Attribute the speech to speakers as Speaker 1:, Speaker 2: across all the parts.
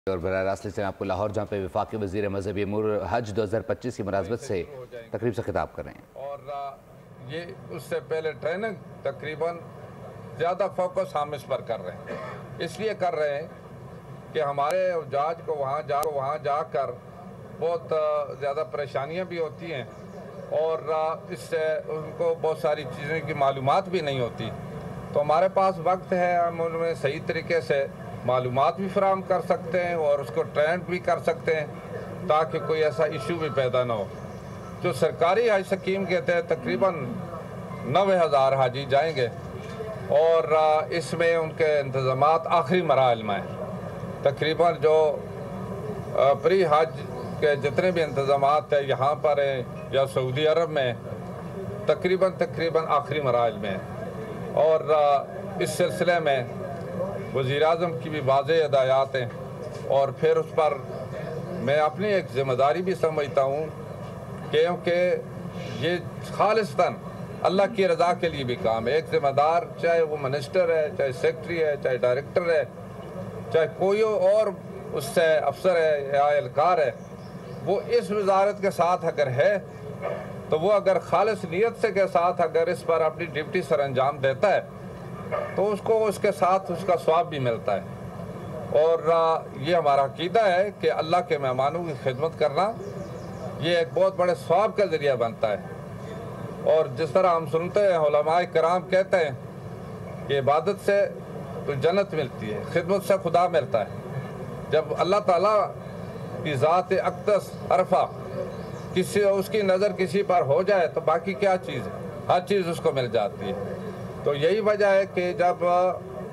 Speaker 1: اور براہ راست سے آپ کو لاہور جہاں پہ وفاقی وزیر مذہبی امور حج 2025 کی مناسبت سے تقریب سے خطاب کر رہے ہیں.
Speaker 2: اور یہ اس سے پہلے ٹریننگ تقریباً زیادہ فوکس ہم اس پر کر رہے ہیں. اس لیے کر رہے ہیں کہ ہمارے حجاج کو وہاں جا کر بہت زیادہ پریشانیاں بھی ہوتی ہیں اور اس سے ان کو بہت ساری چیزیں کی معلومات بھی نہیں ہوتی. تو ہمارے پاس وقت ہے، ہم ان میں صحیح طریقے سے معلومات بھی فراہم کر سکتے ہیں اور اس کو ٹرینڈ بھی کر سکتے ہیں تاکہ کوئی ایسا ایشو بھی پیدا نہ ہو. جو سرکاری حج سکیم کے تحت تقریباً 90,000 حاجی جائیں گے اور اس میں ان کے انتظامات آخری مراحل میں ہیں. تقریباً جو پری حج کے جتنے بھی انتظامات ہیں یہاں پر ہیں یا سعودی عرب میں تقریباً آخری مراحل میں ہیں. اور اس سلسلے میں وزیر اعظم کی بھی واضح ہدایات ہیں اور پھر اس پر میں اپنی ایک ذمہ داری بھی سمجھتا ہوں کیونکہ یہ خالصتاً اللہ کی رضا کے لیے بھی کام ہے. ایک ذمہ دار چاہے وہ منسٹر ہے، چاہے سیکٹری ہے، چاہے ڈائریکٹر ہے، چاہے کوئی اور اس سے افسر ہے یا اہلکار ہے، وہ اس وزارت کے ساتھ اگر ہے تو وہ اگر خالص نیت سے کے ساتھ اگر اس پر اپنی ڈیوٹی سر انجام دیتا ہے تو اس کو اس کے ساتھ اس کا ثواب بھی ملتا ہے. اور یہ ہمارا عقیدہ ہے کہ اللہ کے مہمانوں کی خدمت کرنا یہ ایک بہت بڑے ثواب کا ذریعہ بنتا ہے. اور جس طرح ہم سنتے ہیں علماء کرام کہتے ہیں کہ عبادت سے تو جنت ملتی ہے، خدمت سے خدا ملتا ہے. جب اللہ تعالیٰ کی ذات اقدس عرفہ اس کی نظر کسی پر ہو جائے تو باقی کیا چیز ہے، ہر چیز اس کو مل جاتی ہے. تو یہی وجہ ہے کہ جب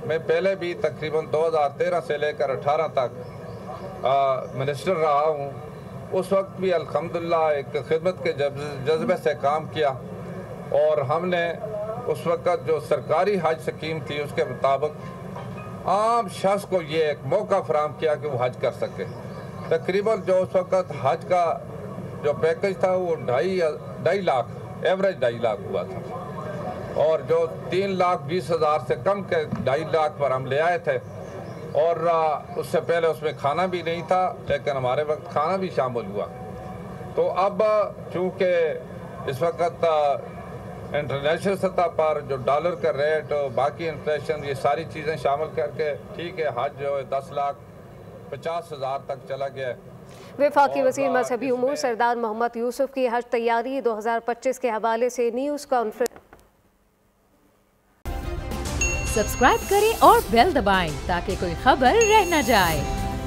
Speaker 2: میں پہلے بھی تقریباً 2013 سے لے کر 18 تک منسٹر رہا ہوں، اس وقت بھی الحمدللہ ایک خدمت کے جذبے سے کام کیا اور ہم نے اس وقت جو سرکاری حج سکیم تھی اس کے مطابق عام شخص کو یہ ایک موقع فراہم کیا کہ وہ حج کر سکے. تقریباً جو اس وقت حج کا جو پیکج تھا وہ 2.5 لاکھ ایوریج 2.5 لاکھ ہوا تھا اور جو 3,20,000 سے کم کے 2.5 لاکھ پر ہم لے آئے تھے. اور اس سے پہلے اس میں کھانا بھی نہیں تھا لیکن ہمارے وقت کھانا بھی شامل ہوا. تو اب چونکہ اس وقت انٹرنیشنل سطح پر جو ڈالر کا ریٹ باقی انفلیشن یہ ساری چیزیں شامل کر کے ٹھیک ہے حج جو ہے 10,50,000 تک چلا گیا ہے.
Speaker 3: وفاقی وزیر مذہبی امور سردار محمد یوسف کی حج تیاری 2025 کے حوالے سے نیوز کانفرنس.
Speaker 4: سبسکرائب کریں اور بیل دبائیں تاکہ کوئی خبر رہ نہ جائے.